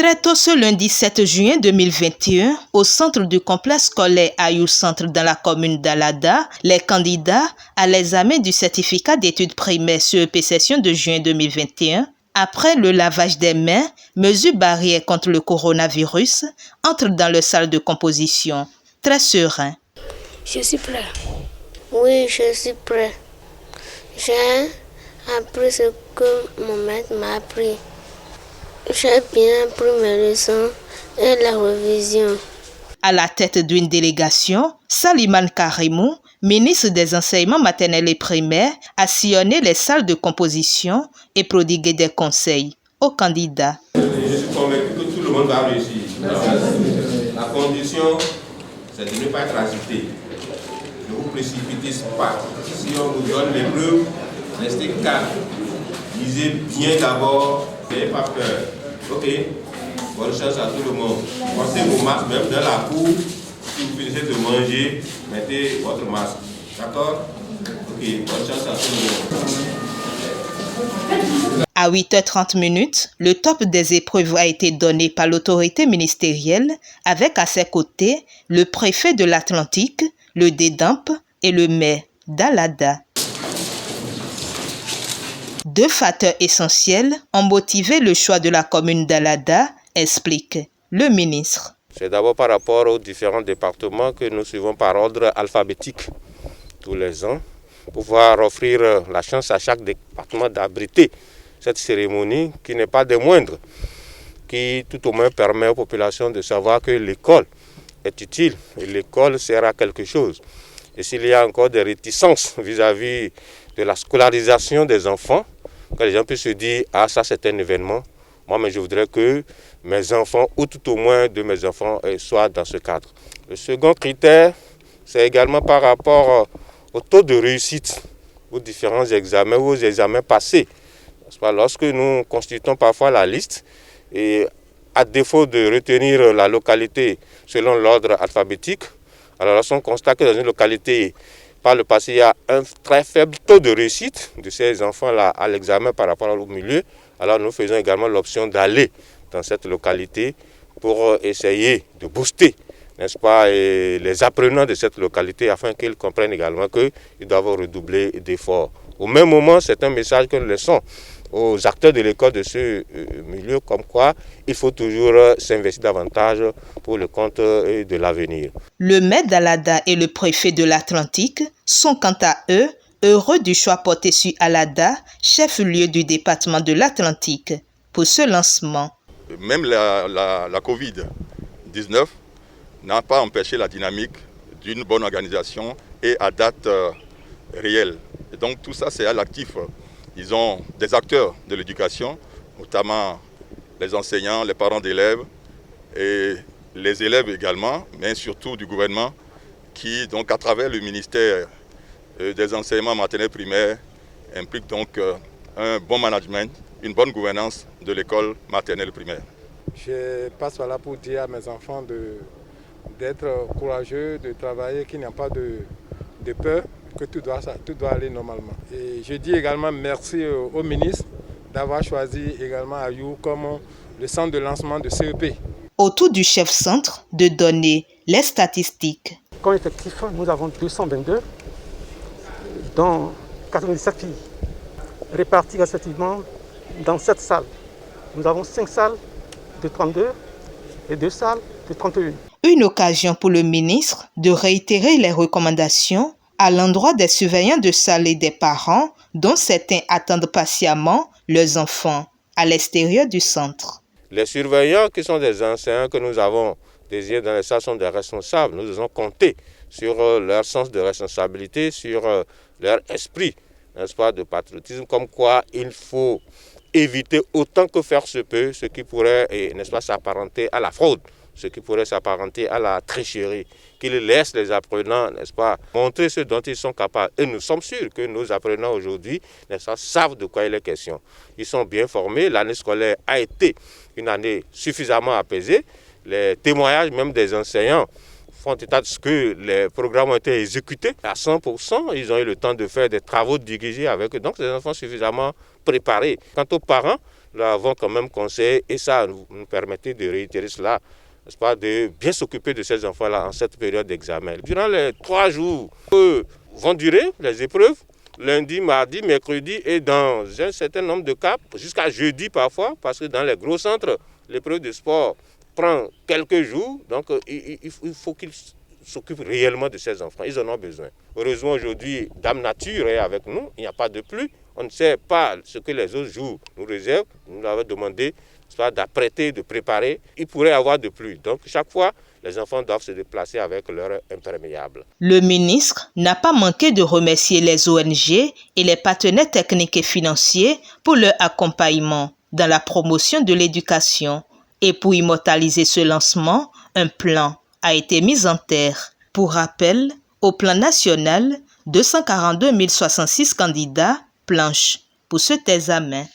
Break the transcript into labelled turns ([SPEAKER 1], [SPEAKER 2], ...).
[SPEAKER 1] Très tôt ce lundi 7 juin 2021, au centre du complexe scolaire Ayou Centre dans la commune d'Alada, les candidats à l'examen du certificat d'études primaires CEP session de juin 2021, après le lavage des mains, mesures barrières contre le coronavirus, entrent dans le salle de composition, très serein.
[SPEAKER 2] Je suis prêt. Oui, je suis prêt. J'ai appris ce que mon maître m'a appris. J'ai bien appris mes leçons et la révision.
[SPEAKER 1] À la tête d'une délégation, Salimane Karimou, ministre des enseignements maternels et primaires, a sillonné les salles de composition et prodigué des conseils aux candidats.
[SPEAKER 3] Je suis convaincu que tout le monde va réussir. La condition, c'est de ne pas être agité. Ne vous précipitez pas. Si on vous donne les preuves, restez calme. Lisez bien d'abord, n'ayez pas peur. Ok, bonne chance à tout le monde. Portez vos masques, même dans la cour. Si vous finissez de manger, mettez votre masque. D'accord? Ok, bonne chance à tout le monde.
[SPEAKER 1] À 8h30, le top des épreuves a été donné par l'autorité ministérielle avec à ses côtés le préfet de l'Atlantique, le DEDAMP et le maire d'Alada. Deux facteurs essentiels ont motivé le choix de la commune d'Alada, explique le ministre.
[SPEAKER 4] C'est d'abord par rapport aux différents départements que nous suivons par ordre alphabétique tous les ans, pour pouvoir offrir la chance à chaque département d'abriter cette cérémonie qui n'est pas des moindres, qui tout au moins permet aux populations de savoir que l'école est utile et l'école sert à quelque chose. Et s'il y a encore des réticences vis-à-vis de la scolarisation des enfants, que les gens puissent se dire « Ah, ça c'est un événement », moi mais je voudrais que mes enfants, ou tout au moins de mes enfants, soient dans ce cadre. Le second critère, c'est également par rapport au taux de réussite aux différents examens ou aux examens passés. Lorsque nous constituons parfois la liste, et à défaut de retenir la localité selon l'ordre alphabétique, alors lorsqu'on constate que dans une localité, par le passé, il y a un très faible taux de réussite de ces enfants-là à l'examen par rapport au milieu, alors nous faisons également l'option d'aller dans cette localité pour essayer de booster, n'est-ce pas, et les apprenants de cette localité afin qu'ils comprennent également qu'ils doivent redoubler d'efforts. Au même moment, c'est un message que nous laissons aux acteurs de l'école de ce milieu, comme quoi il faut toujours s'investir davantage pour le compte de l'avenir.
[SPEAKER 1] Le maire d'Alada et le préfet de l'Atlantique sont quant à eux heureux du choix porté sur Alada, chef-lieu du département de l'Atlantique, pour ce lancement.
[SPEAKER 5] Même la Covid-19 n'a pas empêché la dynamique d'une bonne organisation et à date réelle. Et donc tout ça, c'est à l'actif. Ils ont des acteurs de l'éducation, notamment les enseignants, les parents d'élèves et les élèves également, mais surtout du gouvernement qui, donc, à travers le ministère des enseignements maternels primaires, implique donc un bon management, une bonne gouvernance de l'école maternelle primaire.
[SPEAKER 6] Je passe par là pour dire à mes enfants d'être courageux, de travailler, qu'il n'y a pas de peur, que tout doit aller normalement. Et je dis également merci au ministre d'avoir choisi également Ayou comme le centre de lancement de CEP.
[SPEAKER 1] Autour du chef-centre de donner les statistiques.
[SPEAKER 7] Comme effectif, nous avons 222, dont 97 filles, réparties respectivement dans 7 salles. Nous avons 5 salles de 32 et 2 salles de 31.
[SPEAKER 1] Une occasion pour le ministre de réitérer les recommandations à l'endroit des surveillants de salle et des parents, dont certains attendent patiemment leurs enfants à l'extérieur du centre.
[SPEAKER 4] Les surveillants qui sont des enseignants que nous avons désignés dans les salles sont des responsables. Nous devons compter sur leur sens de responsabilité, sur leur esprit, n'est-ce pas, de patriotisme, comme quoi il faut éviter autant que faire se peut ce qui pourrait, n'est-ce pas, s'apparenter à la fraude, ce qui pourrait s'apparenter à la tricherie, qu'ils laissent les apprenants, n'est-ce pas, montrer ce dont ils sont capables. Et nous sommes sûrs que nos apprenants aujourd'hui, n'est-ce pas, savent de quoi il est question. Ils sont bien formés, l'année scolaire a été une année suffisamment apaisée. Les témoignages même des enseignants font état de ce que les programmes ont été exécutés à 100%. Ils ont eu le temps de faire des travaux dirigés avec eux. Donc, c'est des enfants suffisamment préparés. Quant aux parents, nous l'avons quand même conseillé et ça nous permettait de réitérer cela, n'est-ce pas, de bien s'occuper de ces enfants-là en cette période d'examen. Durant les 3 jours que vont durer les épreuves, lundi, mardi, mercredi et dans un certain nombre de cas, jusqu'à jeudi parfois, parce que dans les gros centres, l'épreuve de sport prend quelques jours, donc il faut qu'ils s'occupent réellement de ces enfants, ils en ont besoin. Heureusement aujourd'hui, Dame Nature est avec nous, il n'y a pas de pluie, on ne sait pas ce que les autres jours nous réservent, nous l'avons demandé d'apprêter, de préparer, il pourrait y avoir de pluie. Donc chaque fois, les enfants doivent se déplacer avec leur imperméable.
[SPEAKER 1] Le ministre n'a pas manqué de remercier les ONG et les partenaires techniques et financiers pour leur accompagnement dans la promotion de l'éducation. Et pour immortaliser ce lancement, un plan a été mis en terre. Pour rappel, au plan national, 242 066 candidats planchent pour cet examen.